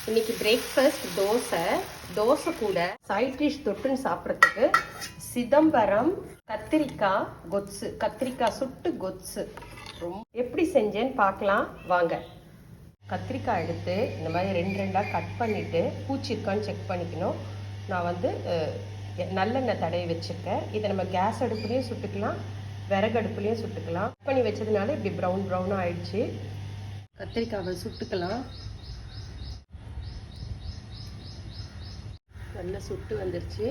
இன்னைக்கு பிரேக்ஃபாஸ்ட் தோசை கூட side dish தொட்டுன்னு சாப்பிட்றதுக்கு சிதம்பரம் கத்திரிக்காய் சுட்டு கொத்ஸு ரொம்ப எப்படி செஞ்சேன்னு பார்க்கலாம் வாங்க. கத்திரிக்காய் எடுத்து இந்த மாதிரி ரெண்டாக கட் பண்ணிவிட்டு பூச்சி இருக்கான்னு செக் பண்ணிக்கணும். நான் நல்லெண்ணெய் தடவி வச்சுருக்கேன். இதை நம்ம கேஸ் அடுப்புலேயும் சுட்டுக்கலாம், விறகு அடுப்புலேயும் சுட்டுக்கலாம். கட் பண்ணி வச்சதுனால இப்படி ப்ரௌனாக ஆயிடுச்சு. கத்திரிக்காவை சுட்டுக்கலாம். நல்லா சுட்டு வந்துருச்சு.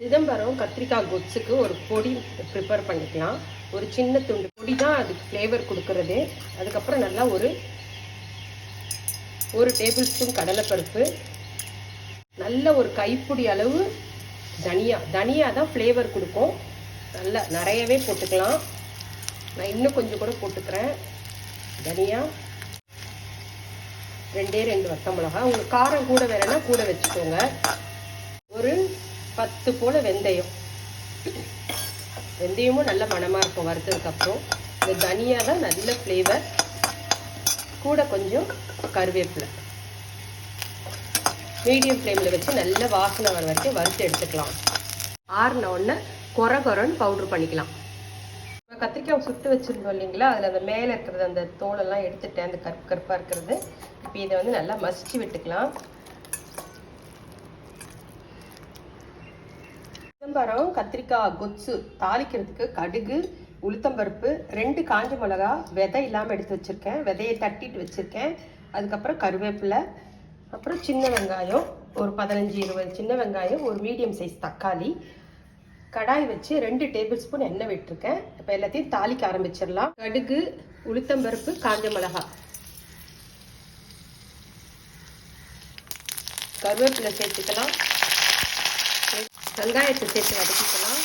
சிதம்பரம் கத்திரிக்காய் கொத்ஸுக்கு ஒரு பொடி ப்ரிப்பேர் பண்ணிக்கலாம். ஒரு சின்ன துண்டு பொடி தான் அதுக்கு ஃப்ளேவர் கொடுக்கறது. அதுக்கப்புறம் நல்லா ஒரு டேபிள் ஸ்பூன் கடலைப்பருப்பு, நல்ல ஒரு கைப்பிடி அளவு தனியா தான் ஃப்ளேவர் கொடுக்கும். நல்லா நிறையவே போட்டுக்கலாம். நான் இன்னும் கொஞ்சம் கூட போட்டுக்கிறேன். தனியா 2 வத்த மிளகா, உங்களுக்கு காரம் கூட வேணும்னா கூட வச்சுக்கோங்க. ஒரு 10 போல வெந்தயமும் நல்ல மணமாக இருக்கும் வறுத்ததுக்கப்புறம். இந்த தனியா தான் நல்ல ஃப்ளேவர். கூட கொஞ்சம் கருவேப்பிலை. மீடியம் ஃப்ளேமில் வச்சு நல்ல வாசனை வர வரைக்கும் வறுத்து எடுத்துக்கலாம். ஆறுன உடனே கொரன்னு பவுட்ரு பண்ணிக்கலாம். கத்திரிக்காய் சுட்டு வச்சுருந்தோம் இல்லைங்களா, அதில் அந்த மேலே இருக்கிறது அந்த தோலெல்லாம் எடுத்துட்டேன், அந்த கருப்பாக இருக்கிறது. இப்போ இதை நல்லா மசிச்சு விட்டுக்கலாம். சிதம்பரம் கத்திரிக்காய் கொத்ஸு தாளிக்கிறதுக்கு கடுகு, உளுத்தம்பருப்பு, 2 காஞ்ச மிளகா விதை இல்லாமல் எடுத்து வச்சுருக்கேன், விதையை தட்டிட்டு வச்சுருக்கேன். அதுக்கப்புறம் கருவேப்பிலை, அப்புறம் சின்ன வெங்காயம் ஒரு 15-20 சின்ன வெங்காயம், ஒரு மீடியம் சைஸ் தக்காளி. கடாய் வச்சு 2 டேபிள் ஸ்பூன் எண்ணெய் விட்டுருக்கேன். இப்போ எல்லாத்தையும் தாளிக்க ஆரம்பிச்சிடலாம். கடுகு, உளுத்தம்பருப்பு, காஞ்ச மிளகா, கருவேப்பிலை சேர்த்துக்கலாம். வெங்காயத்தை சேர்த்து வதக்கிக்கலாம்.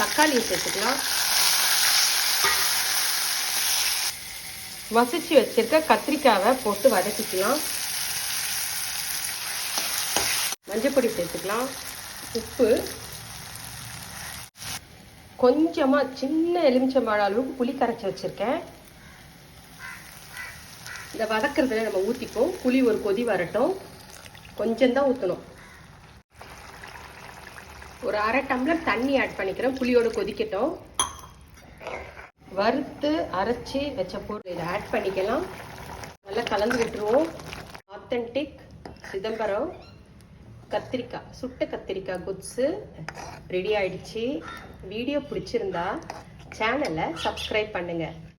தக்காளியை சேர்த்துக்கலாம். மசிச்சு வச்சிருக்க கத்திரிக்காவை போட்டு வதக்கிக்கலாம். மஞ்சள் சேர்த்துக்கலாம். உப்பு, கொஞ்சமாக சின்ன எலுமிச்சம்பழம் அளவுக்கு புளி கரைச்சி வச்சுருக்கேன். இந்த வதக்கிறதுல நம்ம ஊற்றிப்போம். புளி ஒரு கொதி வரட்டும். கொஞ்சம் தான் ஊற்றணும். ஒரு 1/2 டம்ளர் தண்ணி ஆட் பண்ணிக்கிறேன். புளியோடு கொதிக்கட்டும். வறுத்து அரைச்சி வச்ச பொருள் இதை ஆட் பண்ணிக்கலாம். நல்லா கலந்து விட்டுருவோம். ஆத்தென்டிக் சிதம்பரம் சுட்ட கத்திரிக்காய் கொத்ஸு ரெடி ஆயிடுச்சு. வீடியோ பிடிச்சிருந்தா சேனலை சப்ஸ்கிரைப் பண்ணுங்கள்.